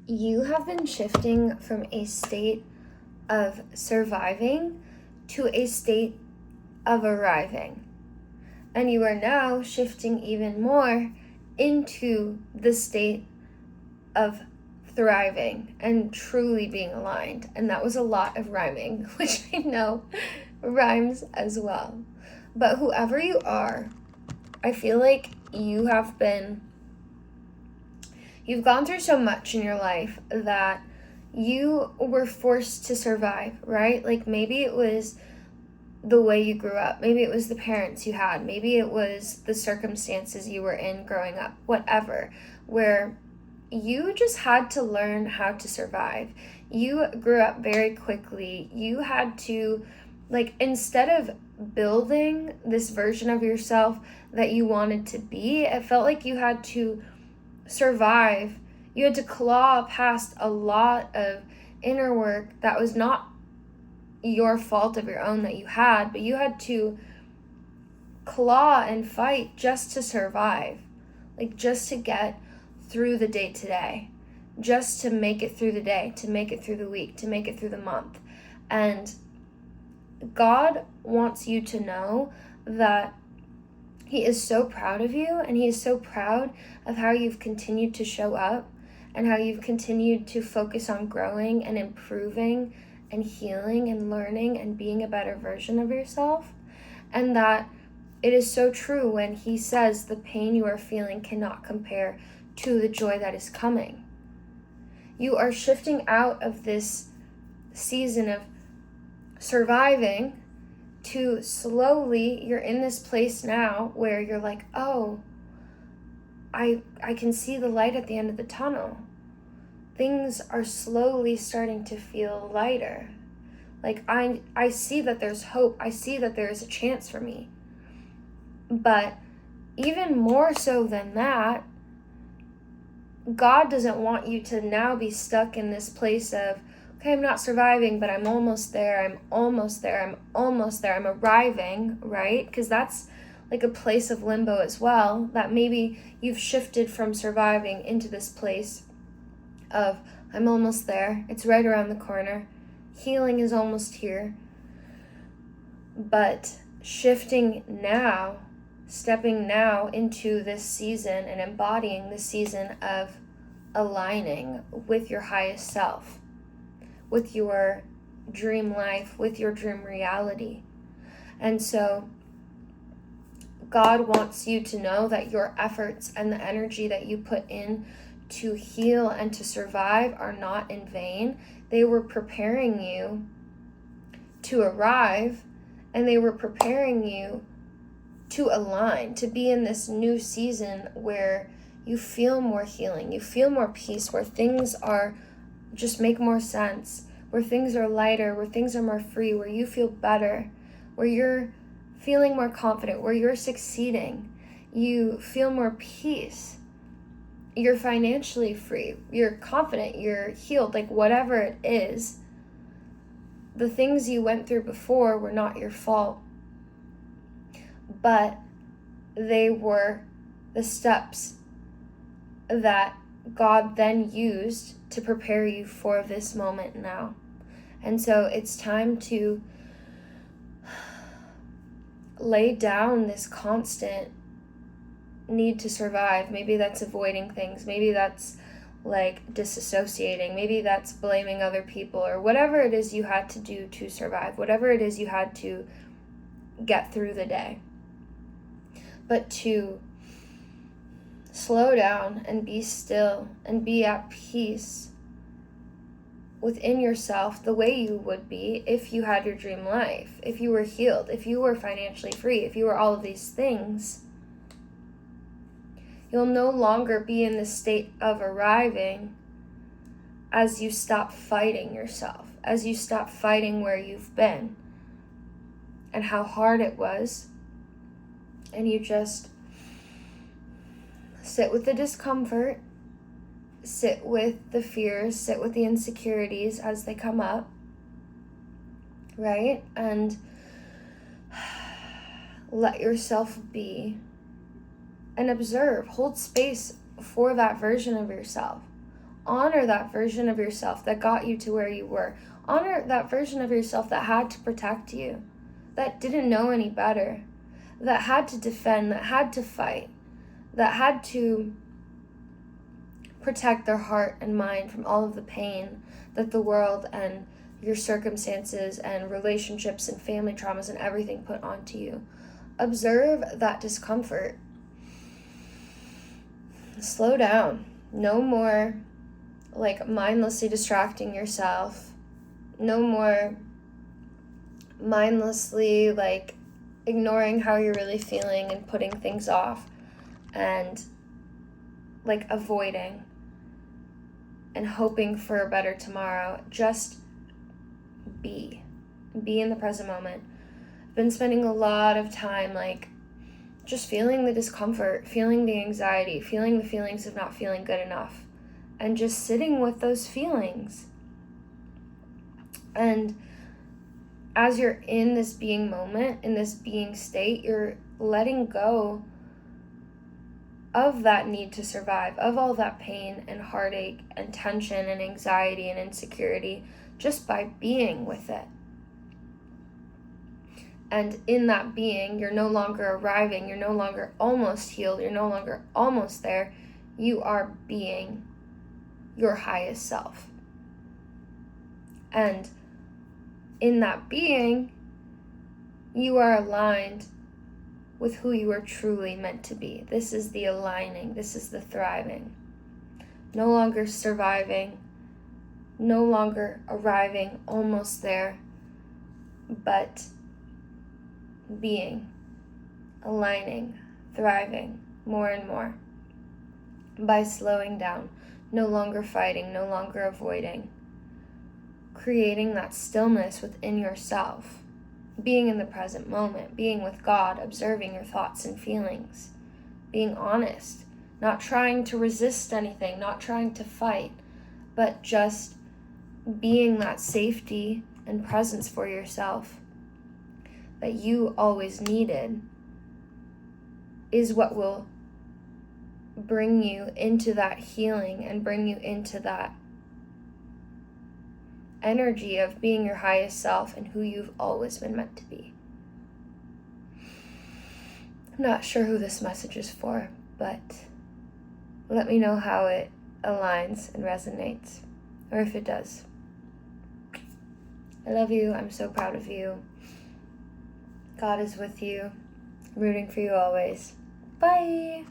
You have been shifting from a state of surviving to a state of arriving. And you are now shifting even more into the state of thriving and truly being aligned. And that was a lot of rhyming, which I know rhymes as well. But whoever you are, I feel like you've gone through so much in your life that you were forced to survive, right? Like maybe it was the way you grew up. Maybe it was the parents you had. Maybe it was the circumstances you were in growing up, whatever, where you just had to learn how to survive. You grew up very quickly. You had to, like, instead of building this version of yourself that you wanted to be, it felt like you had to survive. You had to claw past a lot of inner work that was not your fault of your own that you had, but you had to claw and fight just to survive, like just to get through the day today, just to make it through the day, to make it through the week, to make it through the month. And God wants you to know that He is so proud of you, and He is so proud of how you've continued to show up and how you've continued to focus on growing and improving and healing and learning and being a better version of yourself. And that it is so true when He says the pain you are feeling cannot compare to the joy that is coming. You are shifting out of this season of surviving to slowly, you're in this place now where you're like, oh, I can see the light at the end of the tunnel. Things are slowly starting to feel lighter. Like I see that there's hope. I see that there is a chance for me. But even more so than that, God doesn't want you to now be stuck in this place of, okay, I'm not surviving, but I'm almost there, I'm almost there, I'm almost there, I'm arriving, right? Because that's like a place of limbo as well, that maybe you've shifted from surviving into this place of, I'm almost there, it's right around the corner, healing is almost here. But shifting now, stepping now into this season and embodying this season of aligning with your highest self, with your dream life, with your dream reality. And so God wants you to know that your efforts and the energy that you put in to heal and to survive are not in vain. They were preparing you to arrive, and they were preparing you to align, to be in this new season where you feel more healing, you feel more peace, where things are just make more sense, where things are lighter, where things are more free, where you feel better, where you're feeling more confident, where you're succeeding, you feel more peace, you're financially free, you're confident, you're healed, like whatever it is. The things you went through before were not your fault, but they were the steps that God then used to prepare you for this moment now. And so it's time to lay down this constant need to survive. Maybe that's avoiding things. Maybe that's like disassociating. Maybe that's blaming other people, or whatever it is you had to do to survive, whatever it is you had to get through the day. But to slow down and be still and be at peace within yourself the way you would be if you had your dream life, if you were healed, if you were financially free, if you were all of these things. You'll no longer be in the state of arriving as you stop fighting yourself, as you stop fighting where you've been and how hard it was, and you just sit with the discomfort, sit with the fears, sit with the insecurities as they come up, right? And let yourself be and observe, hold space for that version of yourself. Honor that version of yourself that got you to where you were. Honor that version of yourself that had to protect you, that didn't know any better, that had to defend, that had to fight, that had to protect their heart and mind from all of the pain that the world and your circumstances and relationships and family traumas and everything put onto you. Observe that discomfort. Slow down. No more mindlessly distracting yourself. No more mindlessly ignoring how you're really feeling and putting things off and avoiding and hoping for a better tomorrow. Just be in the present moment. I've been spending a lot of time just feeling the discomfort, feeling the anxiety, feeling the feelings of not feeling good enough, and just sitting with those feelings. And as you're in this being moment, in this being state, you're letting go of that need to survive, of all that pain and heartache and tension and anxiety and insecurity, just by being with it. And in that being, you're no longer arriving, you're no longer almost healed, you're no longer almost there. You are being your highest self. And in that being, you are aligned with who you are truly meant to be. This is the aligning, this is the thriving. No longer surviving, no longer arriving, almost there, but being, aligning, thriving more and more by slowing down, no longer fighting, no longer avoiding, creating that stillness within yourself, being in the present moment, being with God, observing your thoughts and feelings, being honest, not trying to resist anything, not trying to fight, but just being that safety and presence for yourself that you always needed is what will bring you into that healing and bring you into that energy of being your highest self and who you've always been meant to be. I'm not sure who this message is for, but let me know how it aligns and resonates, or if it does. I love you. I'm so proud of you. God is with you. I'm rooting for you always. Bye.